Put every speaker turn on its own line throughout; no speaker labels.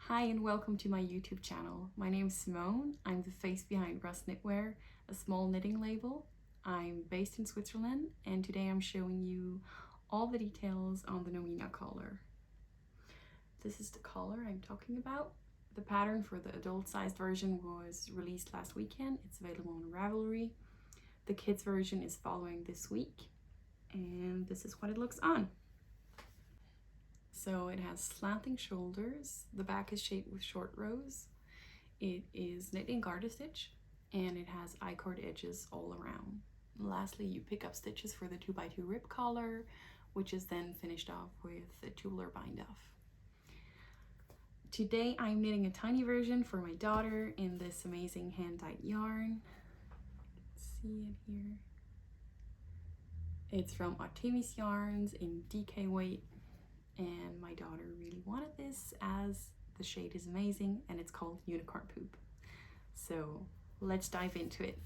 Hi and welcome to my YouTube channel. My name is Simone. I'm the face behind Rust Knitwear, a small knitting label. I'm based in Switzerland and today I'm showing you all the details on the Nomina collar. This is the collar I'm talking about. The pattern for the adult-sized version was released last weekend. It's available on Ravelry. The kids version is following this week and this is what it looks on. So it has slanting shoulders, the back is shaped with short rows, it is knit in garter stitch, and it has I-cord edges all around. Lastly, you pick up stitches for the 2x2 rib collar, which is then finished off with a tubular bind off. Today I'm knitting a tiny version for my daughter in this amazing hand-dyed yarn. See it here. It's from Artemis Yarns in DK weight. And my daughter really wanted this as the shade is amazing and it's called Unicorn Poop. So let's dive into it.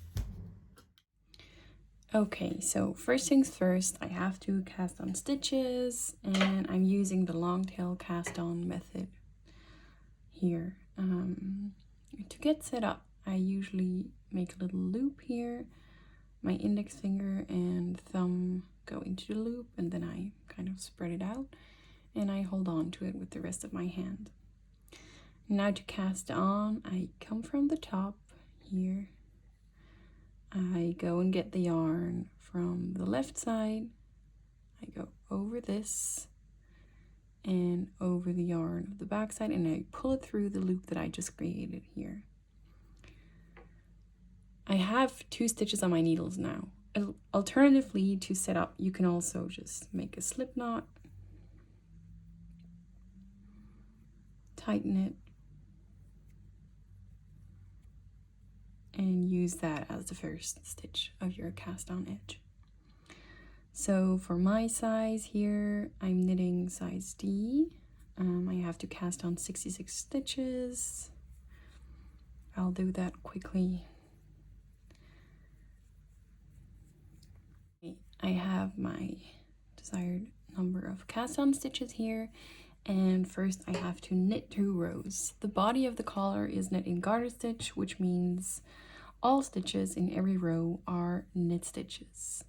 Okay, so first things first, I have to cast on stitches and I'm using the long tail cast on method here. To get set up, I usually make a little loop here. My index finger and thumb go into the loop and then I kind of spread it out. And I hold on to it with the rest of my hand. Now to cast on, I come from the top here. I go and get the yarn from the left side. I go over this and over the yarn of the back side and I pull it through the loop that I just created here. I have 2 stitches on my needles now. Alternatively, to set up, you can also just make a slip knot, tighten it, and use that as the first stitch of your cast on edge. So for my size here, I'm knitting size D. I have to cast on 66 stitches. I'll do that quickly. I have my desired number of cast on stitches here. And first I have to knit 2 rows. The body of the collar is knit in garter stitch, which means all stitches in every row are knit stitches.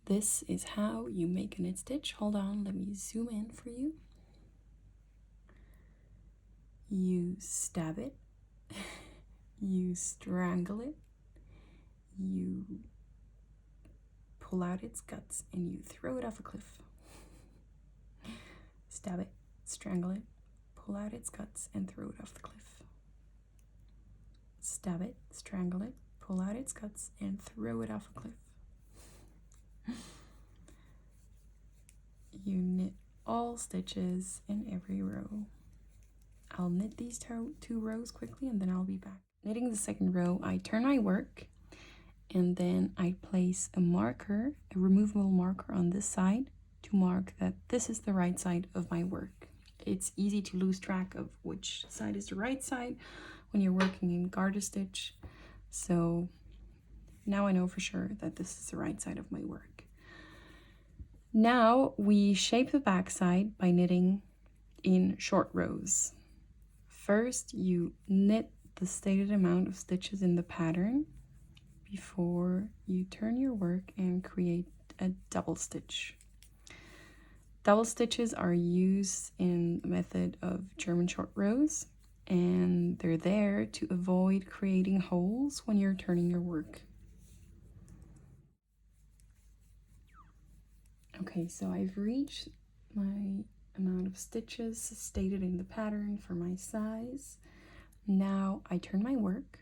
This is how you make a knit stitch. Hold on, let me zoom in for you. You stab it, you strangle it, you pull out its guts, and you throw it off a cliff. Stab it, strangle it, pull out its guts, and throw it off the cliff. Stab it, strangle it, pull out its guts, and throw it off a cliff. You knit all stitches in every row. I'll knit these 2 rows quickly and then I'll be back. Knitting the second row, I turn my work and then I place a marker, a removable marker on this side to mark that this is the right side of my work. It's easy to lose track of which side is the right side when you're working in garter stitch. So now I know for sure that this is the right side of my work. Now we shape the back side by knitting in short rows. First, you knit the stated amount of stitches in the pattern before you turn your work and create a double stitch. Double stitches are used in the method of German short rows, and they're there to avoid creating holes when you're turning your work. Okay, so I've reached my amount of stitches stated in the pattern for my size. Now I turn my work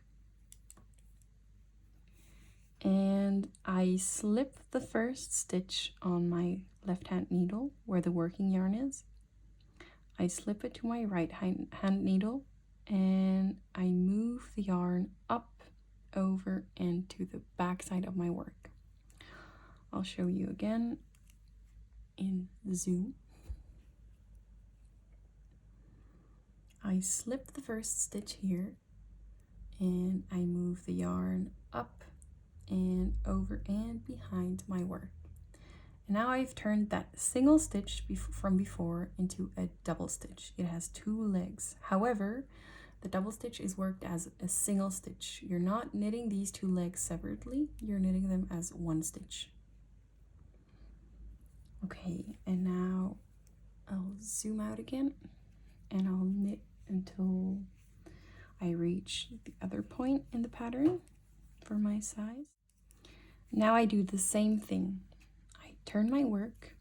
and I slip the first stitch on my left hand needle where the working yarn is. I slip it to my right hand needle and I move the yarn up, over, and to the back side of my work. I'll show you again in zoom. I slip the first stitch here and I move the yarn up and over and behind my work. And now I've turned that single stitch from before into a double stitch. It has 2 legs. However, the double stitch is worked as a single stitch. You're not knitting these 2 legs separately, you're knitting them as 1 stitch. Okay, and now I'll zoom out again and I'll knit until I reach the other point in the pattern for my size. Now I do the same thing. I turn my work,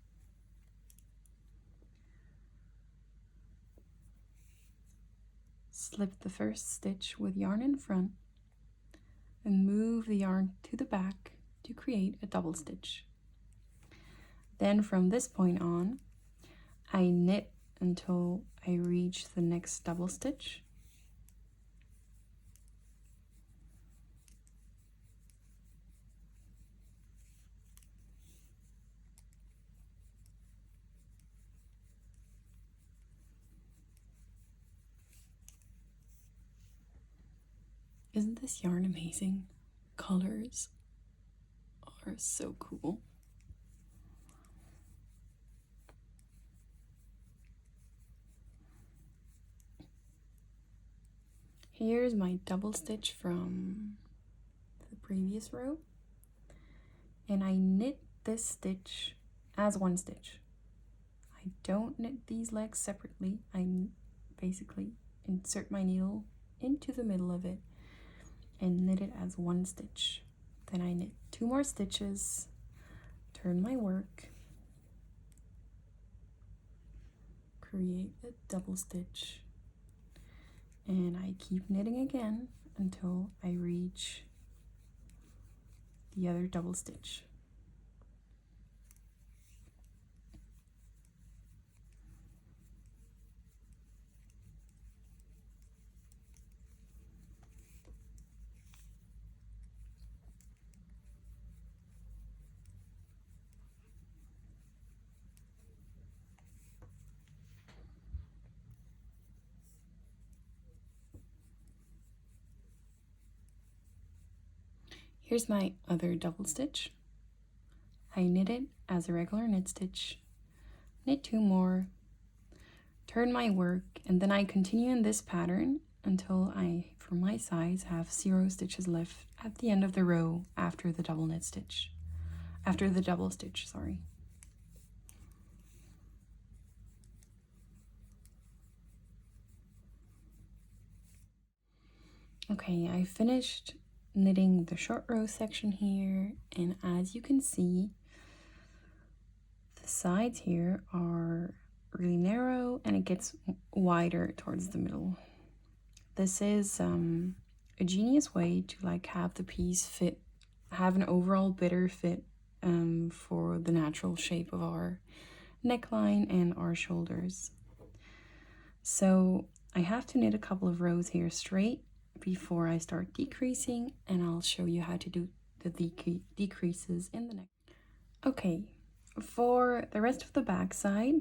slip the first stitch with yarn in front, and move the yarn to the back to create a double stitch. Then from this point on, I knit until I reach the next double stitch. Isn't this yarn amazing? Colors are so cool. Here's my double stitch from the previous row, and I knit this stitch as 1 stitch. I don't knit these legs separately. I basically insert my needle into the middle of it and knit it as 1 stitch. Then I knit 2 more stitches, turn my work, create a double stitch, and I keep knitting again until I reach the other double stitch. Here's my other double stitch. I knit it as a regular knit stitch, knit 2 more, turn my work, and then I continue in this pattern until I, for my size, have 0 stitches left at the end of the row after the double knit stitch. After the double stitch, sorry. Okay, I finished knitting the short row section here, and as you can see, the sides here are really narrow and it gets wider towards the middle. This is a genius way to like have the piece fit, have an overall better fit for the natural shape of our neckline and our shoulders. So I have to knit a couple of rows here straight before I start decreasing, and I'll show you how to do the decreases in the neck. Okay, for the rest of the back side,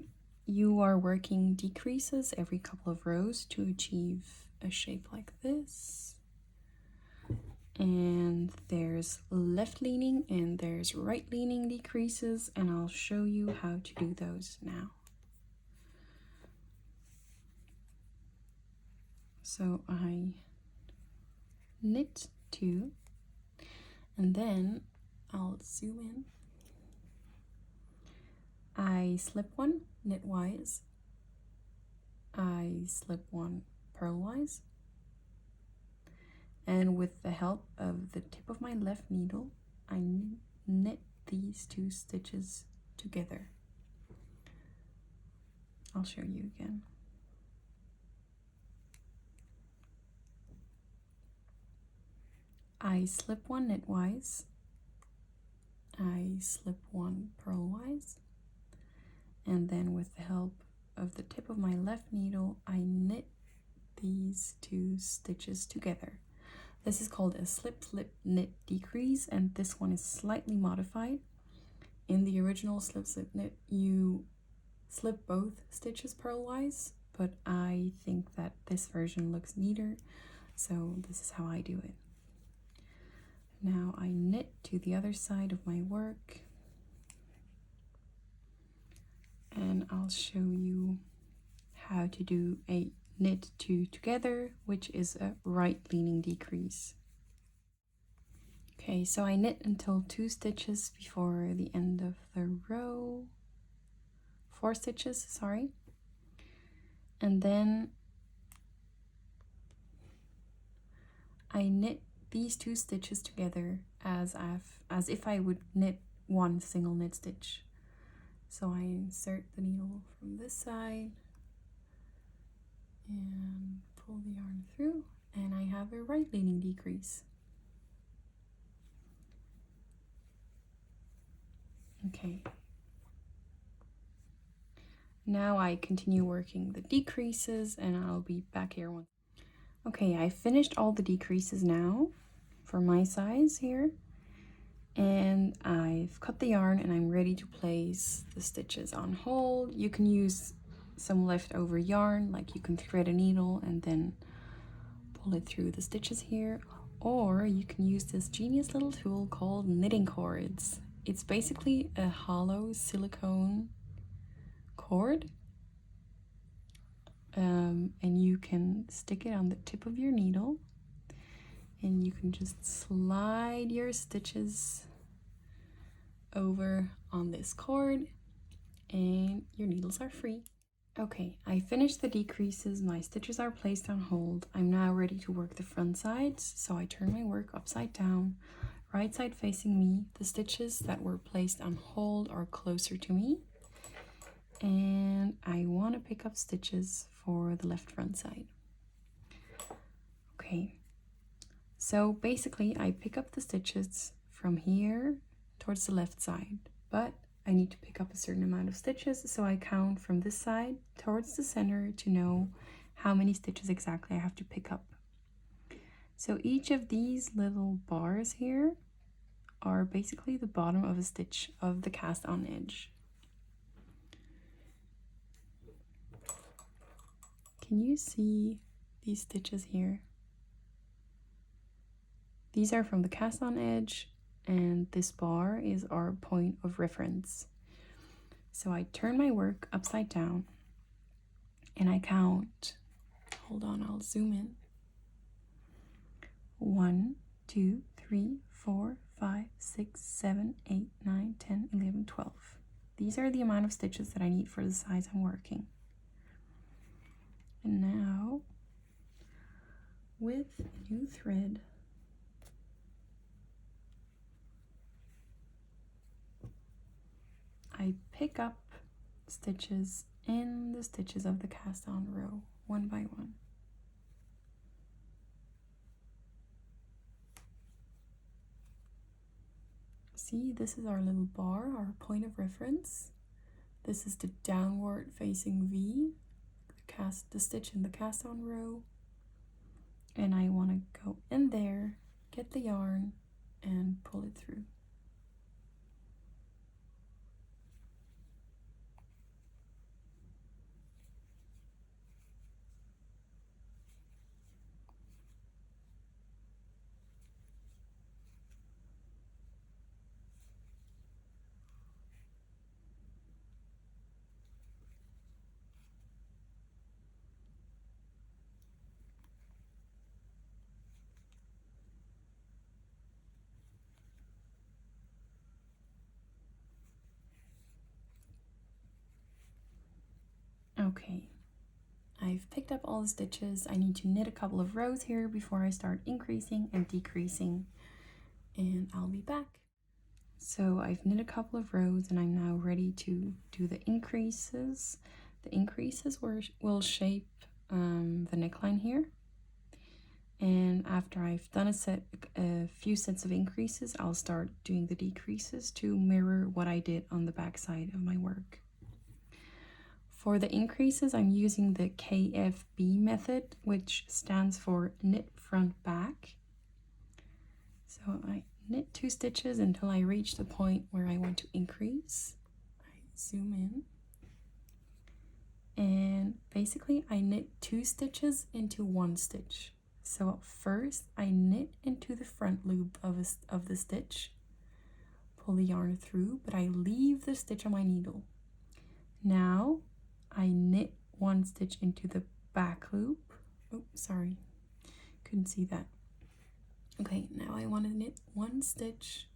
you are working decreases every couple of rows to achieve a shape like this. And there's left leaning and there's right leaning decreases, and I'll show you how to do those now. So I knit 2, and then I'll zoom in. I slip 1 knitwise, I slip 1 purlwise, and with the help of the tip of my left needle, I knit these 2 stitches together. I'll show you again. I slip 1 knitwise, I slip 1 purlwise, and then with the help of the tip of my left needle, I knit these 2 stitches together. This is called a slip slip knit decrease, and this one is slightly modified. In the original slip slip knit, you slip both stitches purlwise, but I think that this version looks neater, so this is how I do it. Now I knit to the other side of my work, and I'll show you how to do a knit two together, which is a right leaning decrease. Okay, so I knit until 2 stitches before the end of the row, 4 stitches, sorry, and then I knit these 2 stitches together as if I would knit one single knit stitch. So I insert the needle from this side and pull the yarn through, and I have a right leaning decrease. Okay. Now I continue working the decreases, and I'll be back here once. Okay, I finished all the decreases now for my size here, and I've cut the yarn and I'm ready to place the stitches on hold. You can use some leftover yarn, like you can thread a needle and then pull it through the stitches here, or you can use this genius little tool called knitting cords. It's basically a hollow silicone cord, and you can stick it on the tip of your needle, and you can just slide your stitches over on this cord and your needles are free. Okay, I finished the decreases, my stitches are placed on hold. I'm now ready to work the front sides, so I turn my work upside down, right side facing me. The stitches that were placed on hold are closer to me, and I want to pick up stitches for the left front side. Okay, so basically I pick up the stitches from here towards the left side, but I need to pick up a certain amount of stitches, so I count from this side towards the center to know how many stitches exactly I have to pick up. So each of these little bars here are basically the bottom of a stitch of the cast on edge. Can you see these stitches here? These are from the cast on edge, and this bar is our point of reference. So I turn my work upside down and I count. Hold on, I'll zoom in. 1, 2, 3, 4, 5, 6, 7, 8, 9, 10, 11, 12. These are the amount of stitches that I need for the size I'm working. And now, with a new thread, I pick up stitches in the stitches of the cast on row, one by one. See, this is our little bar, our point of reference. This is the downward facing V, the stitch in the cast on row. And I want to go in there, get the yarn, and pull it through. Okay, I've picked up all the stitches. I need to knit a couple of rows here before I start increasing and decreasing, and I'll be back. So I've knit a couple of rows and I'm now ready to do the increases. The increases will shape the neckline here. And after I've done a few sets of increases, I'll start doing the decreases to mirror what I did on the back side of my work. For the increases, I'm using the KFB method, which stands for knit front back. So I knit 2 stitches until I reach the point where I want to increase. I zoom in, and basically I knit 2 stitches into 1 stitch. So first I knit into the front loop of the stitch, pull the yarn through, but I leave the stitch on my needle. Now I knit one stitch into the back loop. Oh, sorry, couldn't see that. Okay, now I want to knit one stitch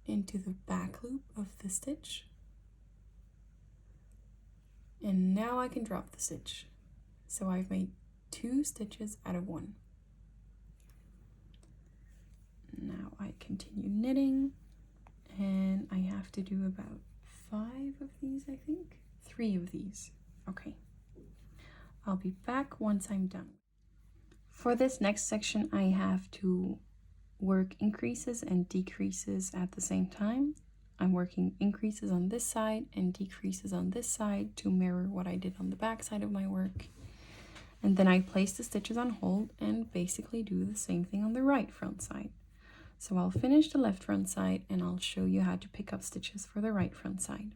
into the back loop of the stitch, and now I can drop the stitch. So I've made 2 stitches out of 1. Now I continue knitting, and I have to do about 5 of these, I think. 3 of these. Okay. I'll be back once I'm done. For this next section, I have to work increases and decreases at the same time. I'm working increases on this side and decreases on this side to mirror what I did on the back side of my work. And then I place the stitches on hold and basically do the same thing on the right front side. So I'll finish the left front side and I'll show you how to pick up stitches for the right front side.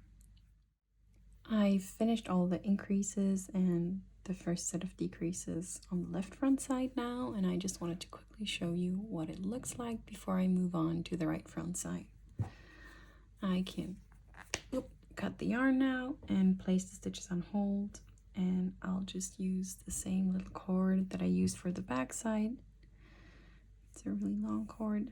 I've finished all the increases and the first set of decreases on the left front side now, and I just wanted to quickly show you what it looks like before I move on to the right front side. I can cut the yarn now and place the stitches on hold, and I'll just use the same little cord that I used for the back side. It's a really long cord.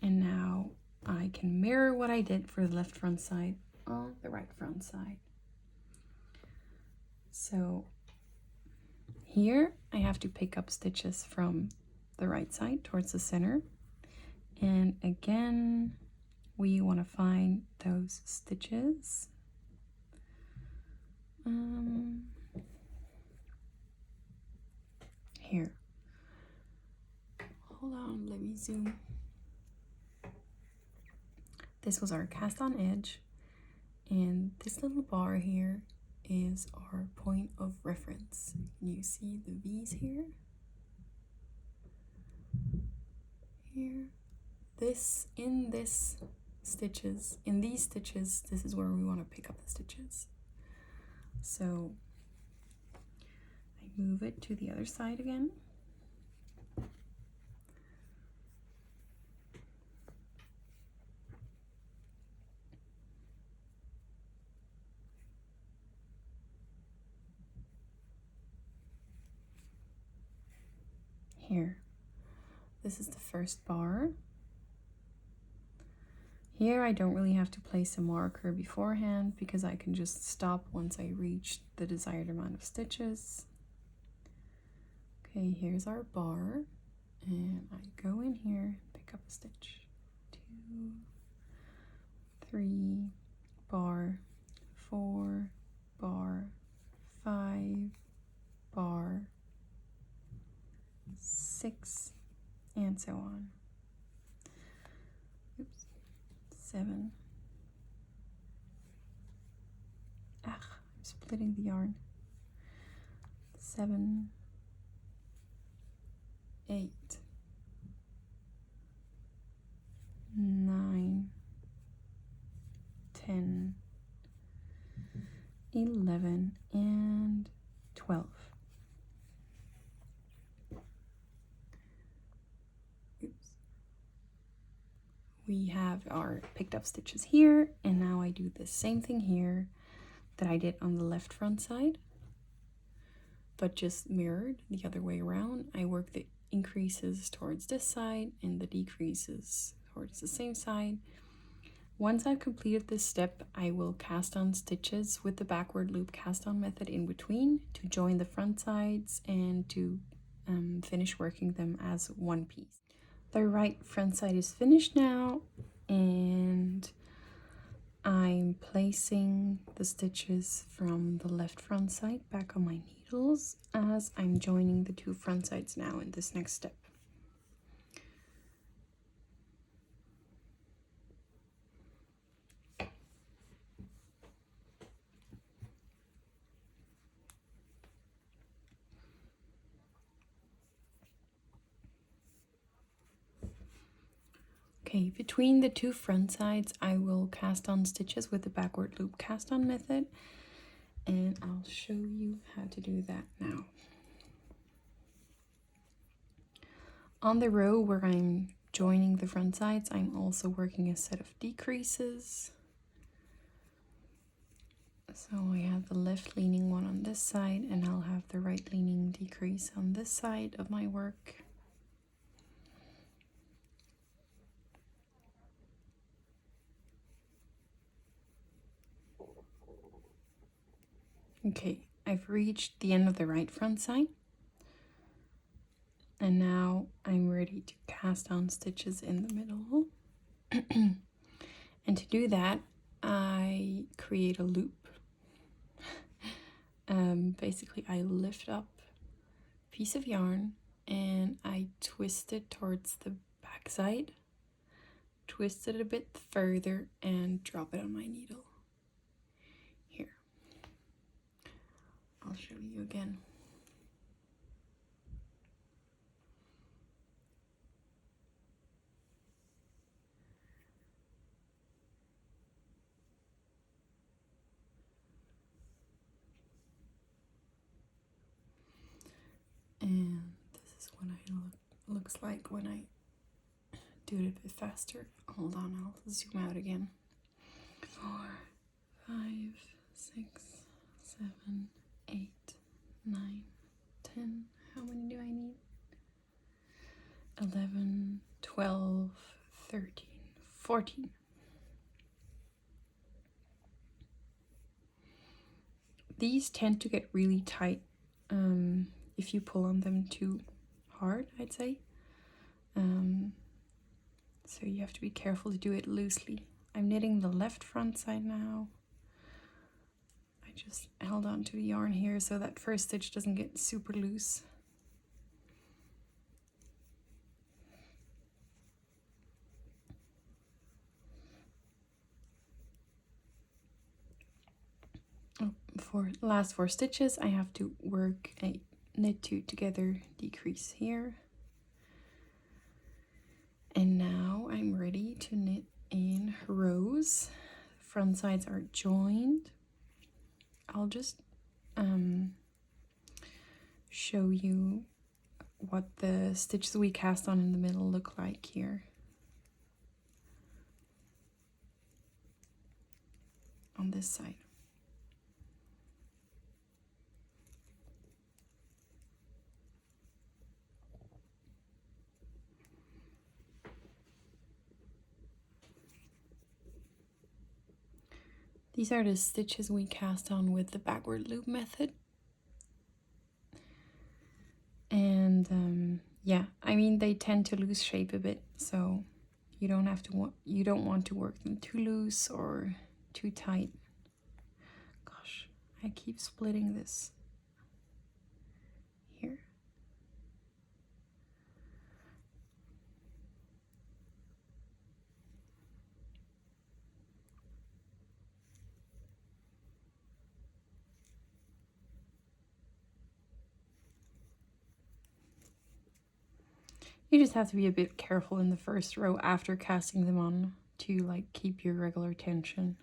And now I can mirror what I did for the left front side on the right front side. So here I have to pick up stitches from the right side towards the center. And again, we want to find those stitches. Here. Hold on, let me zoom. This was our cast on edge, and this little bar here is our point of reference. You see the V's here? Here. In these stitches, this is where we want to pick up the stitches. So I move it to the other side again. Here, this is the first bar. Here I don't really have to place a marker beforehand because I can just stop once I reach the desired amount of stitches. Okay, here's our bar, and I go in here, pick up a stitch. 2, 3, bar, 4, bar, 5, bar, 6, and so on. Oops. 7. I'm splitting the yarn. 7, 8, 9, 10, 11, and 12. We have our picked up stitches here, and now I do the same thing here that I did on the left front side, but just mirrored the other way around. I work the increases towards this side and the decreases towards the same side. Once I've completed this step, I will cast on stitches with the backward loop cast on method in between to join the front sides and to finish working them as one piece. The right front side is finished now, and I'm placing the stitches from the left front side back on my needles as I'm joining the 2 front sides now in this next step. Okay, between the 2 front sides, I will cast on stitches with the backward loop cast on method, and I'll show you how to do that now. On the row where I'm joining the front sides, I'm also working a set of decreases. So I have the left leaning one on this side, and I'll have the right leaning decrease on this side of my work. Okay, I've reached the end of the right front side. And now I'm ready to cast on stitches in the middle. And to do that, I create a loop. Basically, I lift up a piece of yarn and I twist it towards the back side, twist it a bit further, and drop it on my needle. Here, I'll show you again. And this is what it looks like when I do it a bit faster. Hold on, I'll zoom out again. 4, 5, 6, 7, 8, 9, 10. How many do I need? 11, 12, 13, 14. These tend to get really tight if you pull on them too hard, I'd say. So you have to be careful to do it loosely. I'm knitting the left front side now. I just held on to the yarn here so that first stitch doesn't get super loose. For the last 4 stitches, I have to work a knit 2 together decrease here. And now I'm ready to knit in rows. Front sides are joined. I'll just show you what the stitches we cast on in the middle look like here. On this side. These are the stitches we cast on with the backward loop method. And yeah, I mean, they tend to lose shape a bit, so you don't want to work them too loose or too tight. Gosh, I keep splitting this here. You just have to be a bit careful in the first row after casting them on to like keep your regular tension.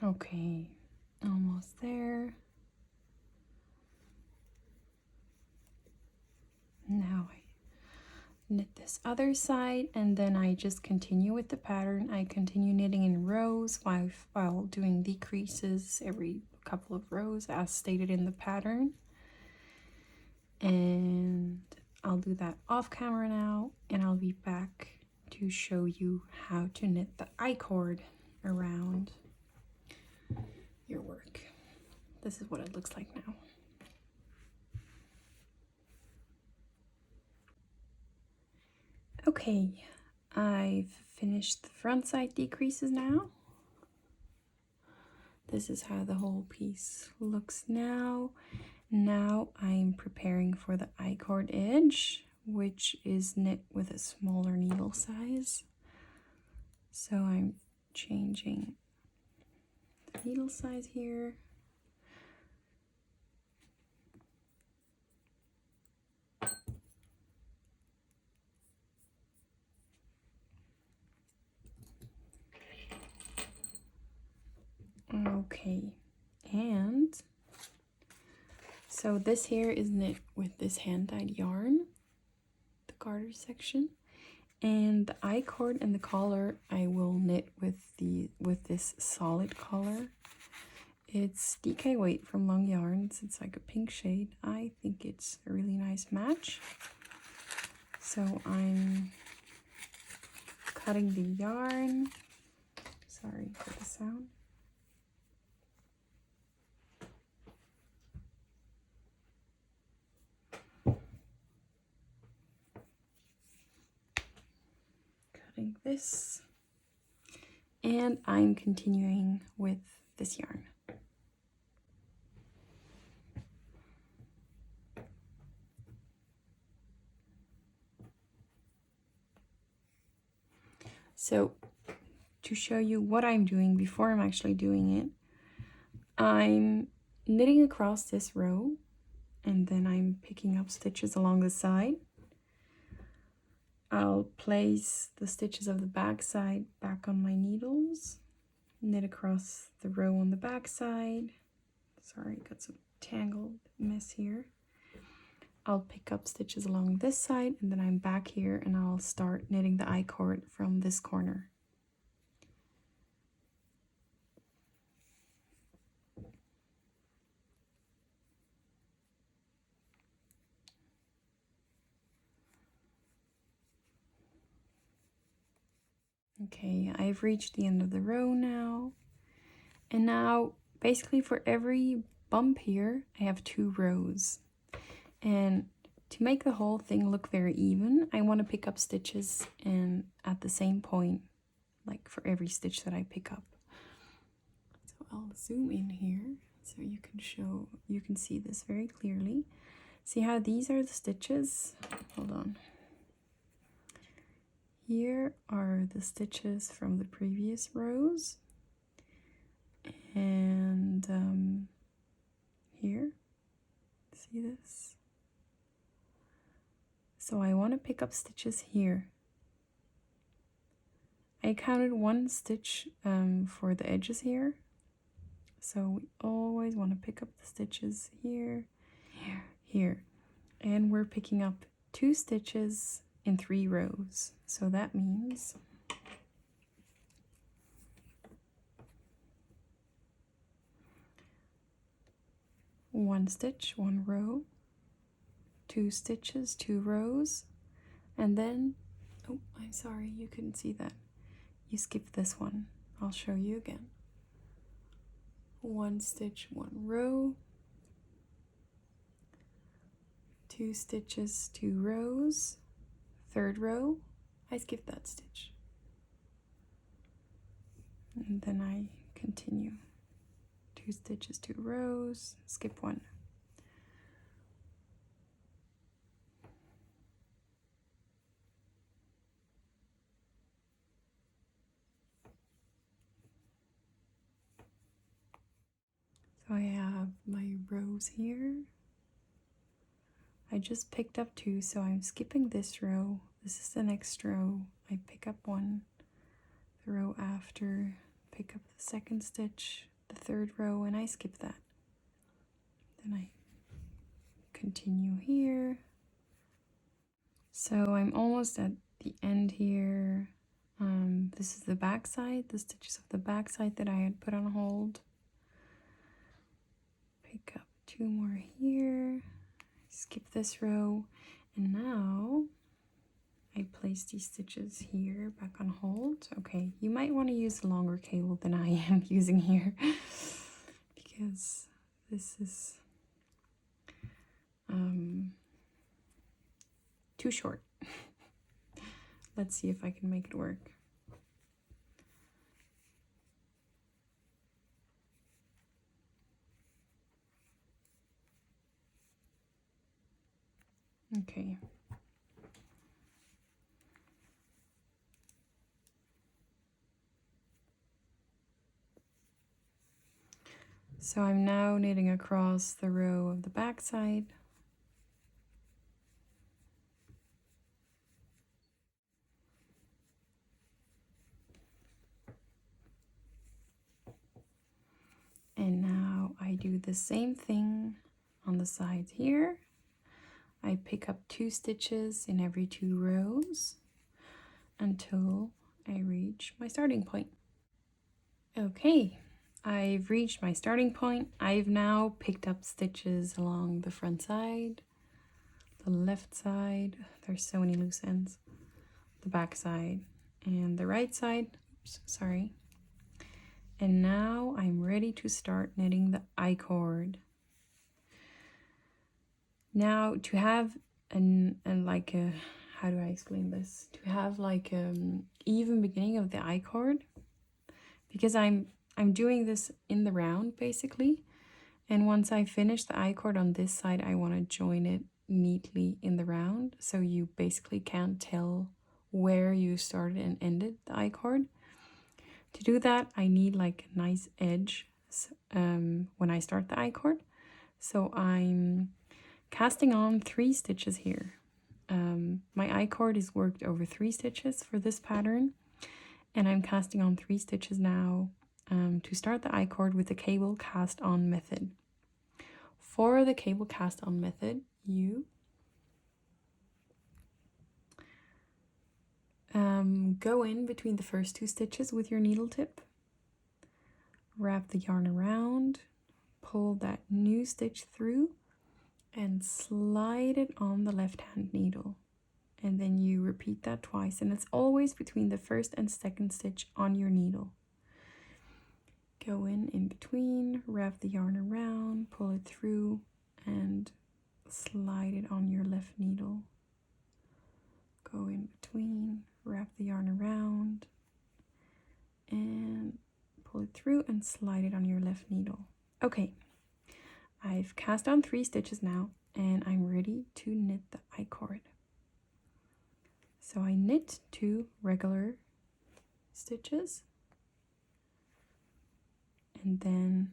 Okay, almost there. Now I knit this other side, and then I just continue with the pattern. I continue knitting in rows while doing decreases every couple of rows as stated in the pattern. And I'll do that off camera now, and I'll be back to show you how to knit the I-cord around your work. This is what it looks like now. Okay, I've finished the front side decreases now. This is how the whole piece looks now. Now I'm preparing for the I-cord edge, which is knit with a smaller needle size. So I'm changing the needle size here. Okay, and so this here is knit with this hand-dyed yarn, the garter section, and the I-cord and the collar I will knit with this solid collar. It's DK Weight from Long Yarns. It's like a pink shade. I think it's a really nice match. So I'm cutting the yarn. Sorry for the sound. Cutting this. And I'm continuing with this yarn. So to show you what I'm doing before I'm actually doing it, I'm knitting across this row and then I'm picking up stitches along the side. I'll place the stitches of the back side back on my needles, knit across the row on the back side. Sorry, got some tangled mess here. I'll pick up stitches along this side and then I'm back here and I'll start knitting the I-cord from this corner. Okay, I've reached the end of the row now. And now, basically for every bump here, I have 2 rows. And to make the whole thing look very even, I want to pick up stitches and at the same point, like for every stitch that I pick up. So I'll zoom in here so you can see this very clearly. See how these are the stitches? Hold on. Here are the stitches from the previous rows, and here, see this? So I want to pick up stitches here. I counted 1 stitch for the edges here, so we always want to pick up the stitches here, here, here, and we're picking up 2 stitches in 3 rows. So that means one stitch, 1 row, 2 stitches, 2 rows, and then, oh, I'm sorry, you couldn't see that. You skipped this one. I'll show you again. 1 stitch, 1 row, 2 stitches, 2 rows, 3rd row, I skipped that stitch. And then I continue. 2 stitches, 2 rows, skip 1. So I have my rows here. I just picked up 2, so I'm skipping this row. This is the next row. I pick up 1, the row after, pick up the 2nd stitch, the 3rd row, and I skip that. Then I continue here. So I'm almost at the end here. This is the back side, the stitches of the back side that I had put on hold. Pick up 2 more here, skip this row, and now I place these stitches here back on hold. Okay, you might want to use a longer cable than I am using here because this is too short. Let's see if I can make it work. Okay. So I'm now knitting across the row of the back side. do the same thing on the sides here. I pick up 2 stitches in every 2 rows until I reach my starting point. Okay, I've reached my starting point. I've now picked up stitches along the front side, the left side, there's so many loose ends, the back side, and the right side. Oops, sorry. And now I'm ready to start knitting the I-cord. Now to have how do I explain this? To have like even beginning of the I-cord, because I'm doing this in the round basically, and once I finish the I-cord on this side, I want to join it neatly in the round, so you basically can't tell where you started and ended the I-cord. To do that, I need like a nice edge when I start the I-cord. So I'm casting on 3 stitches here. My I-cord is worked over 3 stitches for this pattern, and I'm casting on 3 stitches now to start the I-cord with the cable cast on method. For the cable cast on method, you go in between the first 2 stitches with your needle tip, wrap the yarn around, pull that new stitch through, and slide it on the left hand needle. And then you repeat that twice, and it's always between the first and second stitch on your needle. Go in between, wrap the yarn around, pull it through, and slide it on your left needle. Go in between, wrap the yarn around, and pull it through and slide it on your left needle. Okay, I've cast on 3 stitches now, and I'm ready to knit the I-cord. So I knit 2 regular stitches, and then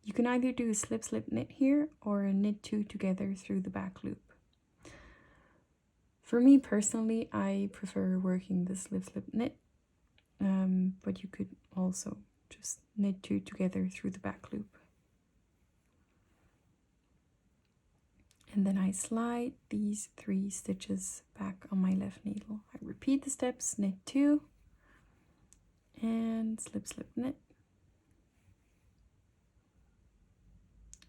you can either do a slip slip knit here or a knit 2 together through the back loop. For me personally, I prefer working the slip slip knit, but you could also just knit 2 together through the back loop. And then I slide these 3 stitches back on my left needle. I repeat the steps, knit 2 and slip slip knit,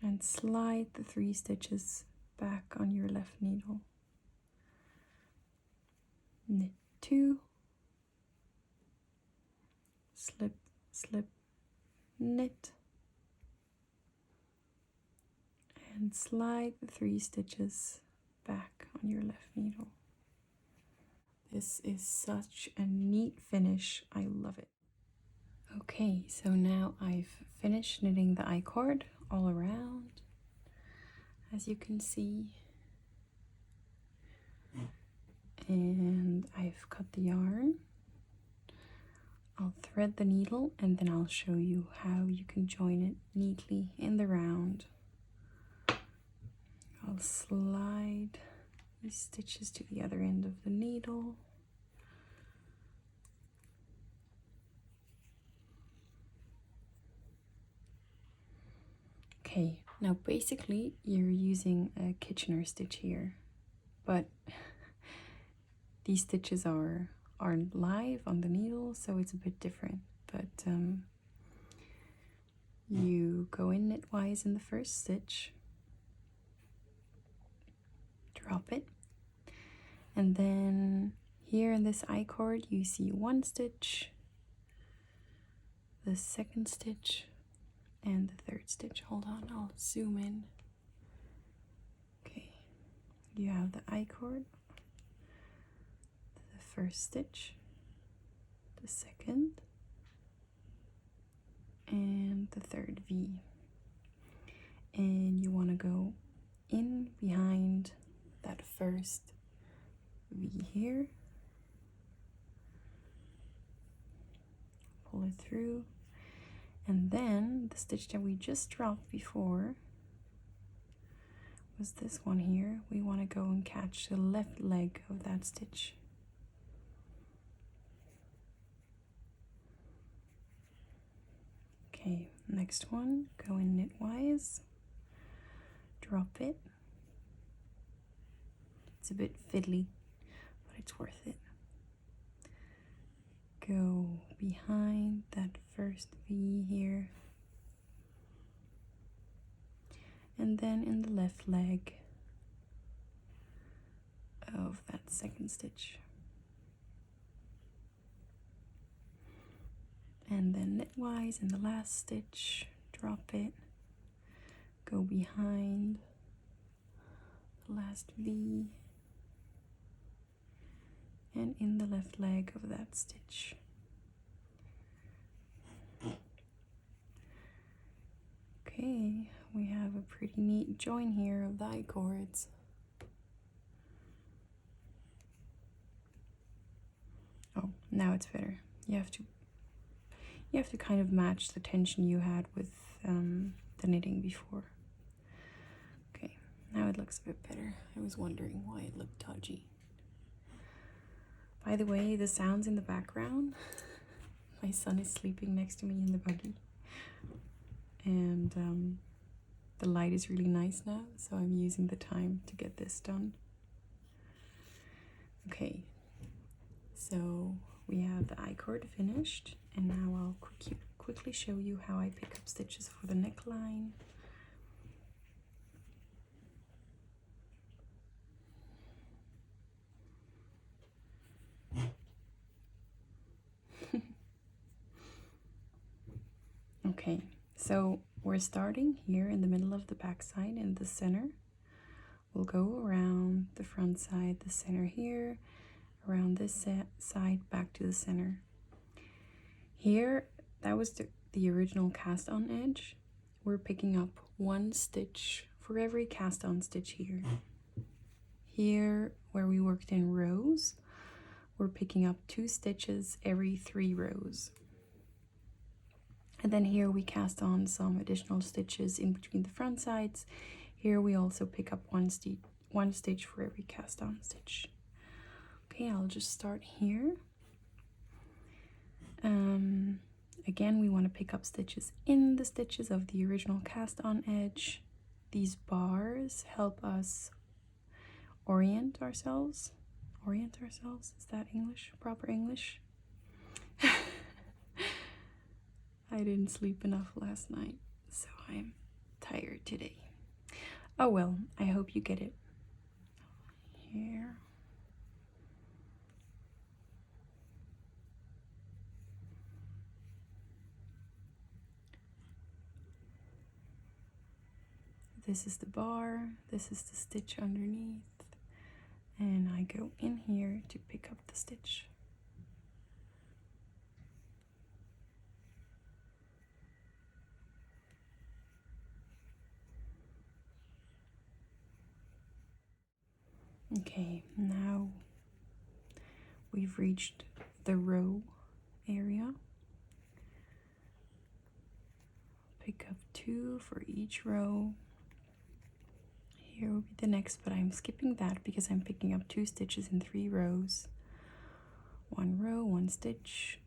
and slide the 3 stitches back on your left needle. Knit 2, slip slip knit, and slide the 3 stitches back on your left needle. This is such a neat finish. I love it. Okay, so now I've finished knitting the I-cord all around, as you can see. And I've cut the yarn. I'll thread the needle, and then I'll show you how you can join it neatly in the round. I'll slide these stitches to the other end of the needle. Okay, now basically you're using a Kitchener stitch here, but these stitches aren't live on the needle, so it's a bit different. But you go in knitwise in the first stitch, drop it, and then here in this I-cord you see 1 stitch, the 2nd stitch, and the 3rd stitch. Hold on, I'll zoom in. Okay, you have the I-cord, the 1st stitch, the 2nd, and the 3rd V. And you want to go in behind that 1st V here, pull it through, and then the stitch that we just dropped before was this one here. We want to go and catch the left leg of that stitch. Okay, Okay, next one, go in knitwise, drop it. It's a bit fiddly, but it's worth it. Go behind that first V here, and then in the left leg of that second stitch, and then knitwise in the last stitch, drop it, go behind the last V, and in the left leg of that stitch. Okay, we have a pretty neat join here of the I-cords. Oh, now it's better. You have to kind of match the tension you had with the knitting before. Okay, now it looks a bit better. I was wondering why it looked dodgy. By the way, the sounds in the background, my son is sleeping next to me in the buggy. And the light is really nice now, so I'm using the time to get this done. Okay, so we have the I-cord finished, and now I'll quickly show you how I pick up stitches for the neckline. Okay, so we're starting here in the middle of the back side in the center. We'll go around the front side, the center here, around this side, back to the center. Here, that was the original cast on edge. We're picking up 1 stitch for every cast on stitch here. Here, where we worked in rows, we're picking up 2 stitches every 3 rows. And then here we cast on some additional stitches in between the front sides. Here we also pick up one stitch for every cast on stitch. Okay, I'll just start here. Again, we want to pick up stitches in the stitches of the original cast on edge. These bars help us orient ourselves. Is that English? Proper English? I didn't sleep enough last night, so I'm tired today. Oh well, I hope you get it. Here. This is the bar, this is the stitch underneath, and I go in here to pick up the stitch. Okay, now we've reached the row area. Pick up 2 for each row. Here will be the next, but I'm skipping that because I'm picking up 2 stitches in 3 rows. 1 row, 1 stitch,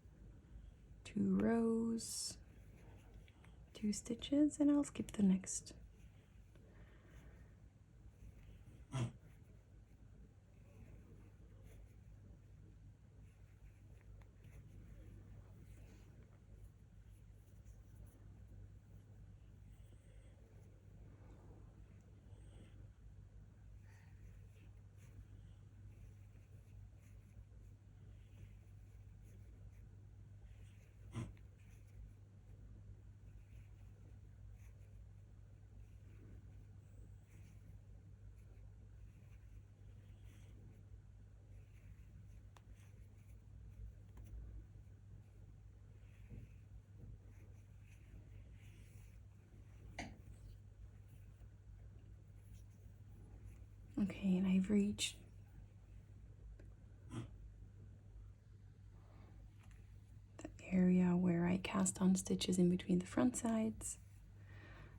2 rows, 2 stitches, and I'll skip the next. Okay, and I've reached the area where I cast on stitches in between the front sides.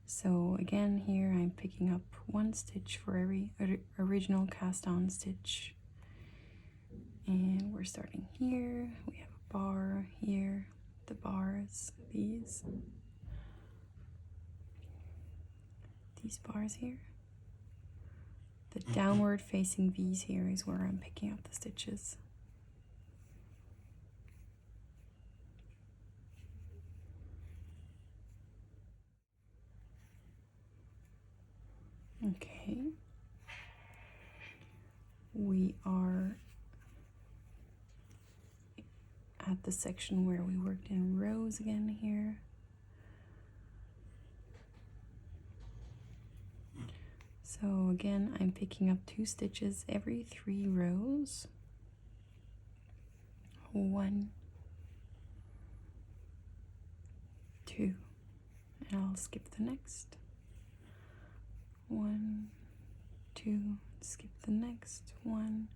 So again, here I'm picking up 1 stitch for every original cast on stitch. And we're starting here. We have a bar here, the bars, these. these bars here. The downward facing V's here is where I'm picking up the stitches. Okay. We are at the section where we worked in rows again here. So again, I'm picking up 2 stitches every 3 rows. 1, 2, and I'll skip the next. 1, 2, skip the next. 1,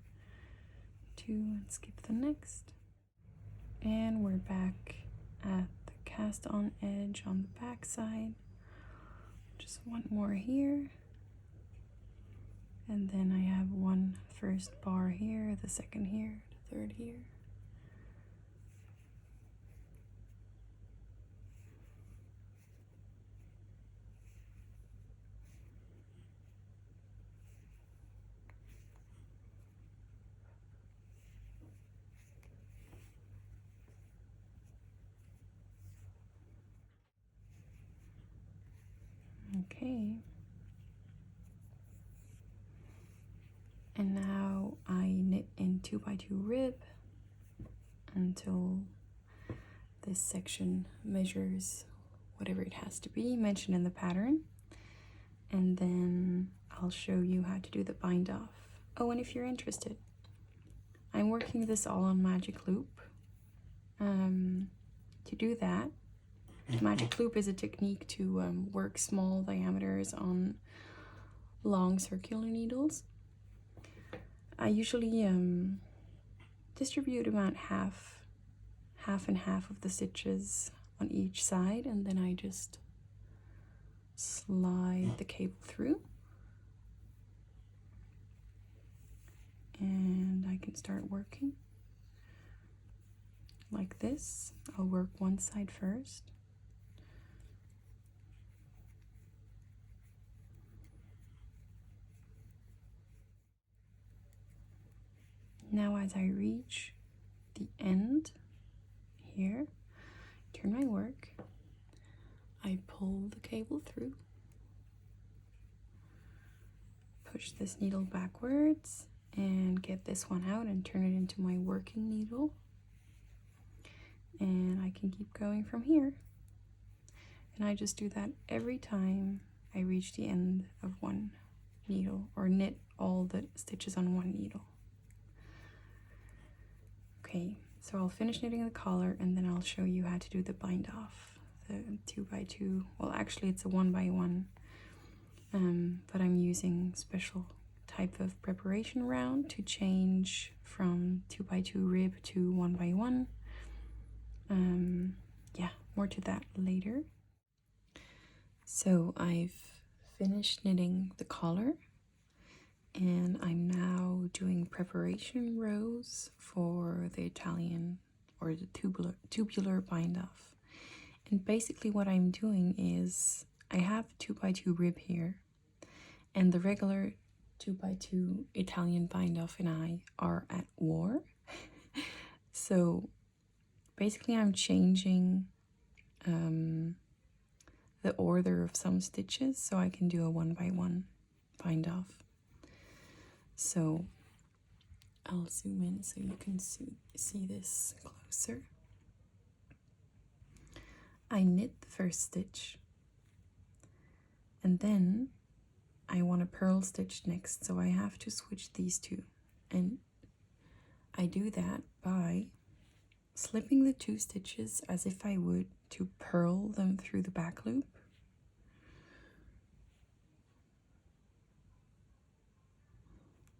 2, and skip the next. And we're back at the cast on edge on the back side. Just one more here. And then I have one first bar here, the second here, the third here. Okay. And now I knit in 2x2 rib until this section measures whatever it has to be mentioned in the pattern. And then I'll show you how to do the bind off. Oh, and if you're interested, I'm working this all on magic loop. To do that, magic loop is a technique to work small diameters on long circular needles. I usually distribute about half and half of the stitches on each side, and then I just slide the cable through. And I can start working like this. I'll work one side first. Now as I reach the end here, turn my work, I pull the cable through, push this needle backwards, and get this one out and turn it into my working needle. And I can keep going from here. And I just do that every time I reach the end of one needle, or knit all the stitches on one needle. Okay, so I'll finish knitting the collar and then I'll show you how to do the bind off, the 2x2. Well, actually it's a 1x1, but I'm using special type of preparation round to change from 2x2 rib to 1x1. Yeah, more to that later. So I've finished knitting the collar, and I'm now doing preparation rows for the Italian or the tubular bind off. And basically what I'm doing is I have 2x2 rib here, and the regular 2x2 Italian bind off and I are at war. So basically I'm changing the order of some stitches so I can do a 1x1 bind off. So I'll zoom in so you can see this closer. I knit the first stitch, and then I want a purl stitch next, so I have to switch these two. And I do that by slipping the 2 stitches as if I would to purl them through the back loop.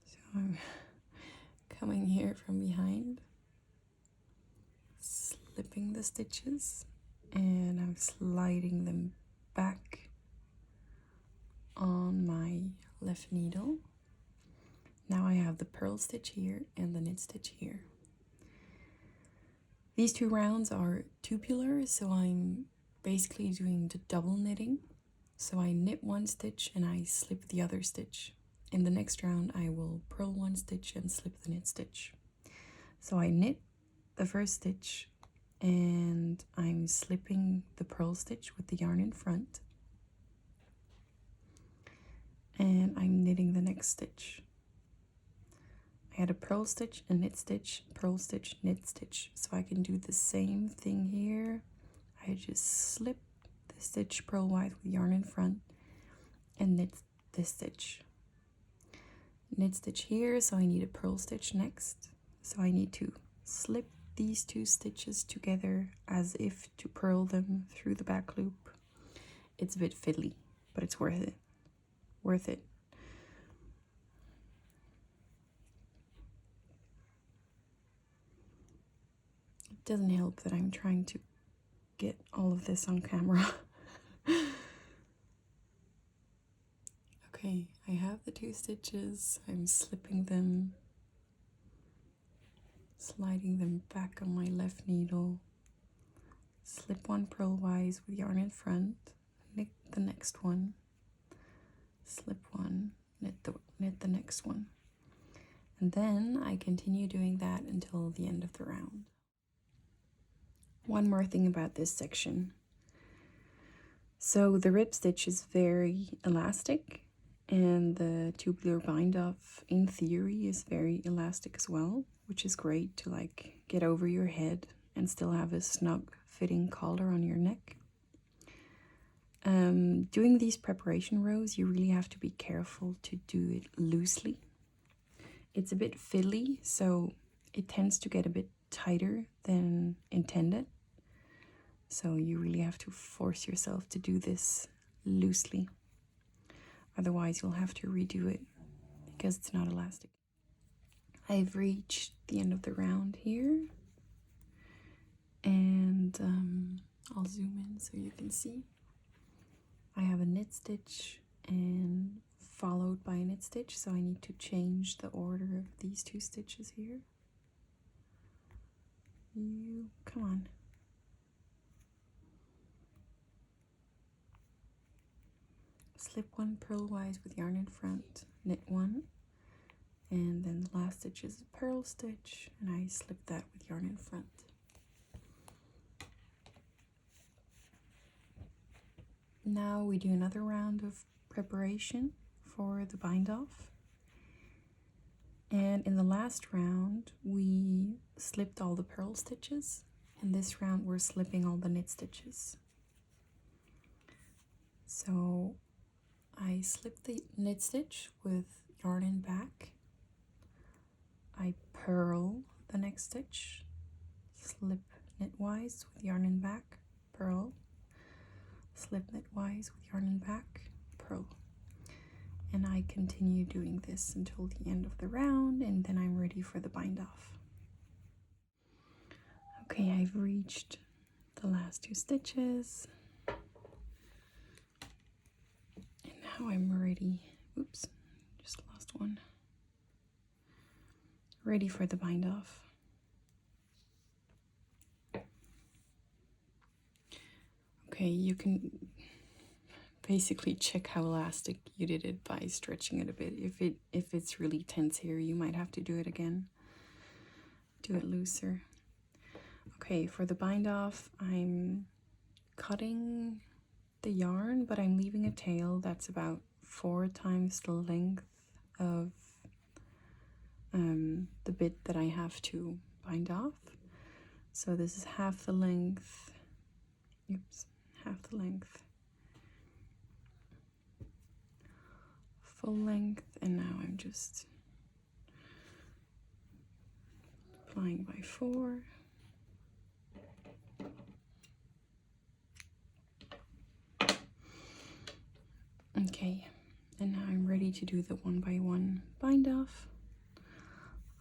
So I'm coming here from behind, slipping the stitches, and I'm sliding them back on my left needle. Now I have the purl stitch here and the knit stitch here. These 2 rounds are tubular, so I'm basically doing the double knitting. So I knit one stitch and I slip the other stitch. In the next round I will purl one stitch and slip the knit stitch. So I knit the first stitch and I'm slipping the purl stitch with the yarn in front, and I'm knitting the next stitch. I had a purl stitch, a knit stitch, purl stitch, knit stitch. So I can do the same thing here. I just slip the stitch purlwise with yarn in front and knit this stitch. Knit stitch here, so I need a purl stitch next. So I need to slip these two stitches together as if to purl them through the back loop. It's a bit fiddly, but it's worth it. Worth it. It doesn't help that I'm trying to get all of this on camera. Okay, I have the two stitches. I'm slipping them, sliding them back on my left needle, slip one purlwise with yarn in front, knit the next one, slip one, knit the next one. And then I continue doing that until the end of the round. One more thing about this section. So the rib stitch is very elastic, and the tubular bind off in theory is very elastic as well, which is great to like get over your head and still have a snug fitting collar on your neck. Doing these preparation rows, you really have to be careful to do it loosely. It's a bit fiddly, so it tends to get a bit tighter than intended. So you really have to force yourself to do this loosely. Otherwise you'll have to redo it because it's not elastic. I've reached the end of the round here, and I'll zoom in so you can see. I have a knit stitch and followed by a knit stitch, so I need to change the order of these two stitches here. Come on. Slip one purlwise with yarn in front, knit one, and then the last stitch is a purl stitch, and I slip that with yarn in front. Now we do another round of preparation for the bind off, and in the last round we slipped all the purl stitches, and this round we're slipping all the knit stitches. So I slip the knit stitch with yarn in back, I purl the next stitch, slip knitwise with yarn in back, purl, slip knitwise with yarn in back, purl. And I continue doing this until the end of the round, and then I'm ready for the bind off. Okay, I've reached the last two stitches. And now I'm ready. Oops, just lost one. Ready for the bind off. Okay, you can basically check how elastic you did it by stretching it a bit. If it's really tense here, you might have to do it again. Do it looser. Okay, for the bind off, I'm cutting the yarn, but I'm leaving a tail that's about 4 times the length of the bit that I have to bind off. So this is half the length. Oops, half the length. Full length, and now I'm just applying by 4. Okay, and now I'm ready to do the 1 by 1 bind off.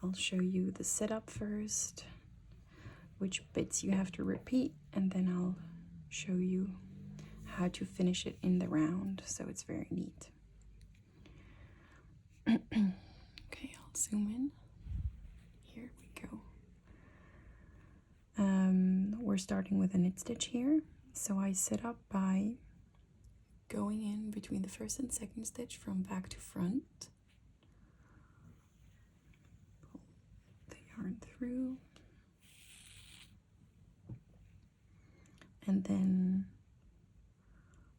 I'll show you the setup first, which bits you have to repeat, and then I'll show you how to finish it in the round, so it's very neat. Okay, I'll zoom in. Here we go. We're starting with a knit stitch here, so I set up by going in between the first and second stitch from back to front. Pull the yarn through. And then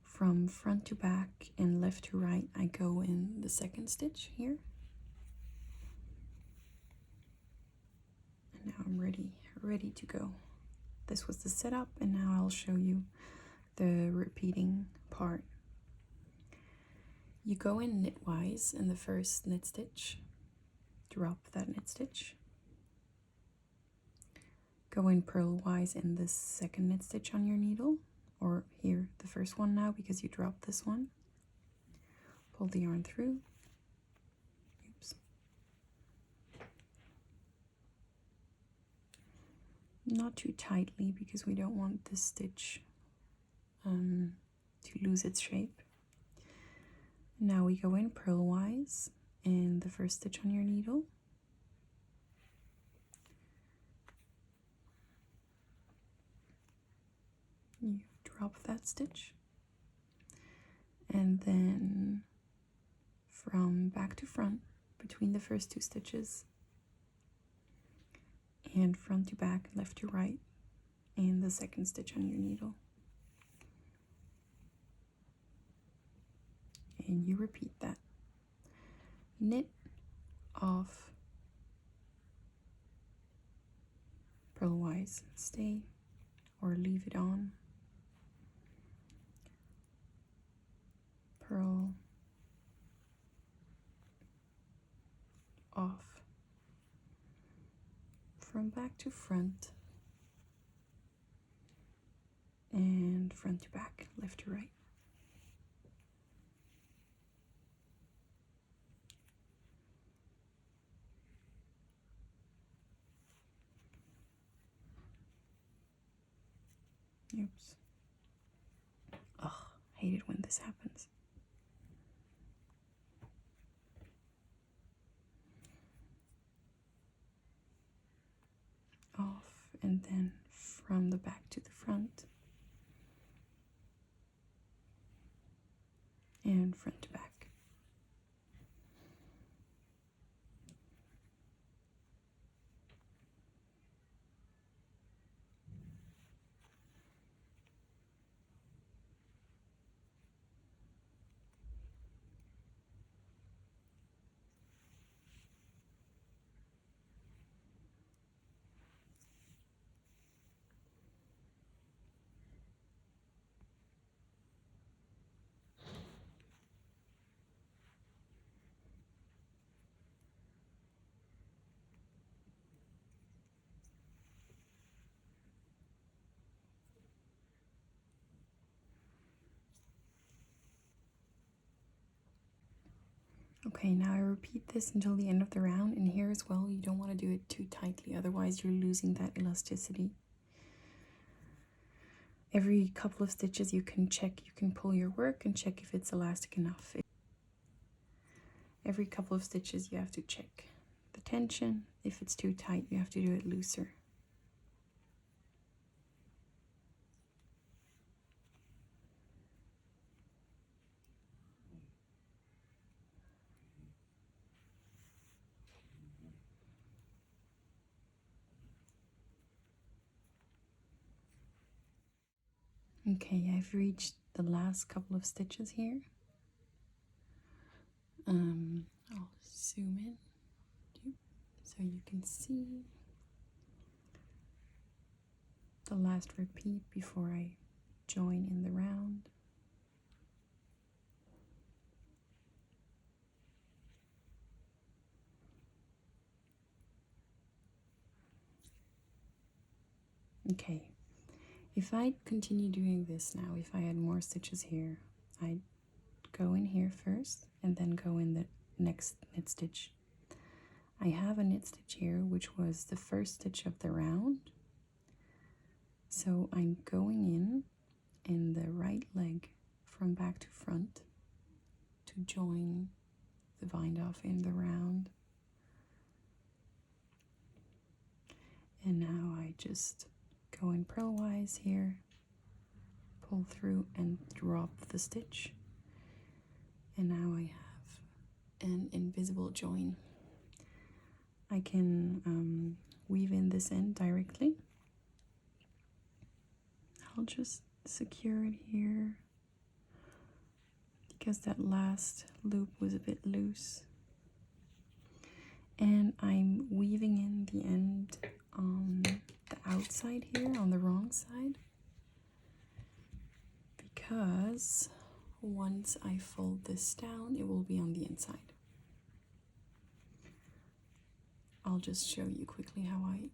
from front to back and left to right, I go in the second stitch here. And now I'm ready to go. This was the setup, and now I'll show you the repeating part. You go in knitwise in the first knit stitch, drop that knit stitch, go in purlwise in the second knit stitch on your needle, or here the first one now because you dropped this one, pull the yarn through, oops, not too tightly because we don't want this stitch to lose its shape. Now we go in purlwise in the first stitch on your needle, you drop that stitch, and then from back to front between the first two stitches and front to back, left to right in the second stitch on your needle, and you repeat that. Knit off, purlwise, stay or leave it on, purl, off, from back to front and front to back, left to right. Oops. Ugh, hate it when this happens. Off, and then from the back to the front and front to back. Okay, now I repeat this until the end of the round, and here as well, you don't want to do it too tightly, otherwise you're losing that elasticity. Every couple of stitches you can check, you can pull your work and check if it's elastic enough. Every couple of stitches you have to check the tension. If it's too tight, you have to do it looser. Okay, I've reached the last couple of stitches here. I'll zoom in so you can see the last repeat before I join in the round. Okay, if I continue doing this now, if I had more stitches here, I'd go in here first and then go in the next knit stitch. I have a knit stitch here, which was the first stitch of the round. So I'm going in the right leg from back to front to join the bind off in the round. And now I just go in purlwise here, pull through and drop the stitch. And now I have an invisible join. I can weave in this end directly. I'll just secure it here because that last loop was a bit loose. And I'm weaving in the end on the outside here, on the wrong side, because once I fold this down, it will be on the inside. I'll just show you quickly how I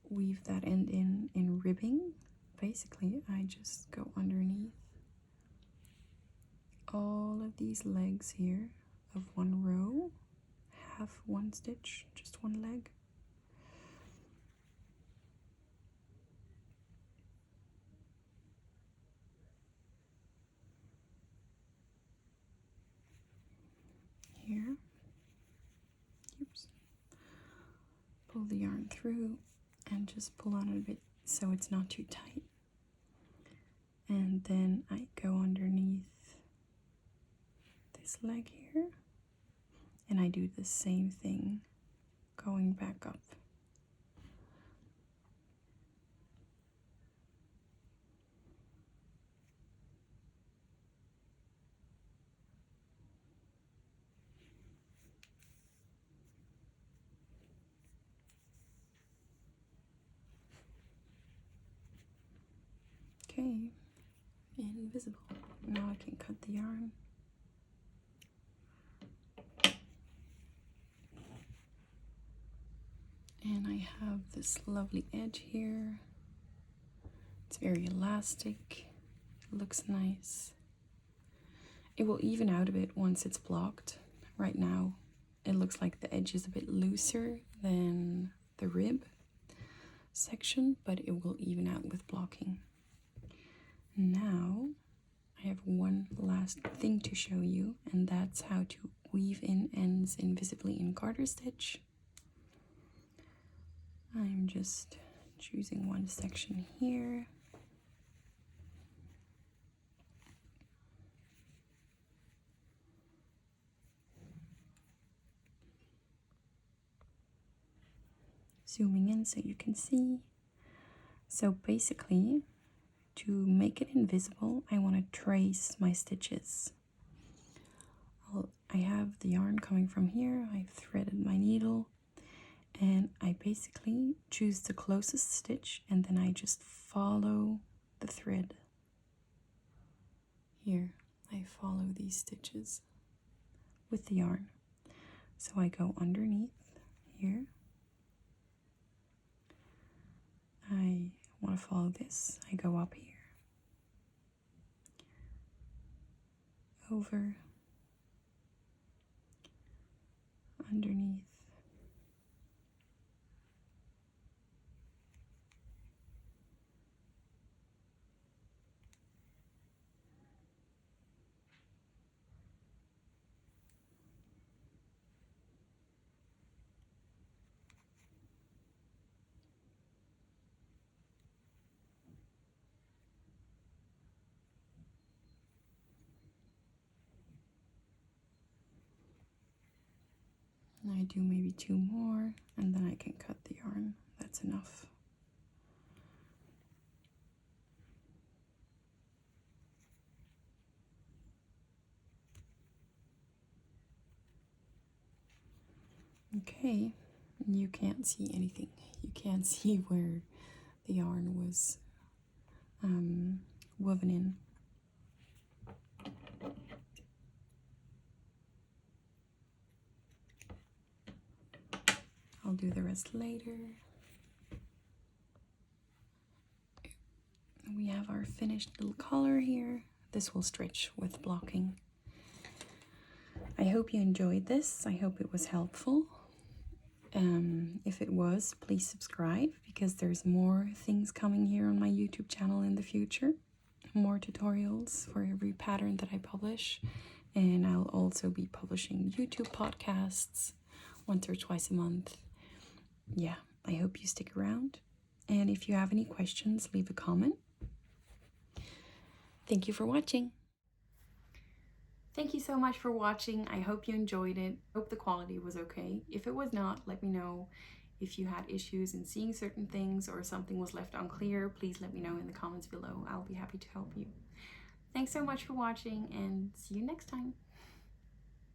weave that end in ribbing. Basically, I just go underneath all of these legs here of one row, half one stitch, just one leg. Here. Oops. Pull the yarn through and just pull on it a bit so it's not too tight. And then I go underneath this leg here, and I do the same thing going back up. Okay, invisible. Now I can cut the yarn. And I have this lovely edge here. It's very elastic, it looks nice. It will even out a bit once it's blocked. Right now, it looks like the edge is a bit looser than the rib section, but it will even out with blocking. Now, I have one last thing to show you, and that's how to weave in ends invisibly in garter stitch. I'm just choosing one section here. Zooming in so you can see. So basically, to make it invisible, I want to trace my stitches. I have the yarn coming from here, I've threaded my needle, and I basically choose the closest stitch and then I just follow the thread. Here, I follow these stitches with the yarn. So I go underneath here. I want to follow this. I go up here, over, underneath, and I do maybe 2 more, and then I can cut the yarn. That's enough. Okay, you can't see anything. You can't see where the yarn was woven in. I'll do the rest later. We have our finished little collar here. This will stretch with blocking. I hope you enjoyed this. I hope it was helpful. If it was, please subscribe because there's more things coming here on my YouTube channel in the future. More tutorials for every pattern that I publish. And I'll also be publishing YouTube podcasts once or twice a month. Yeah, I hope you stick around. And if you have any questions, leave a comment. Thank you for watching. Thank you so much for watching. I hope you enjoyed it. Hope the quality was okay. If it was not, let me know. If you had issues in seeing certain things or something was left unclear, please let me know in the comments below. I'll be happy to help you. Thanks so much for watching and see you next time.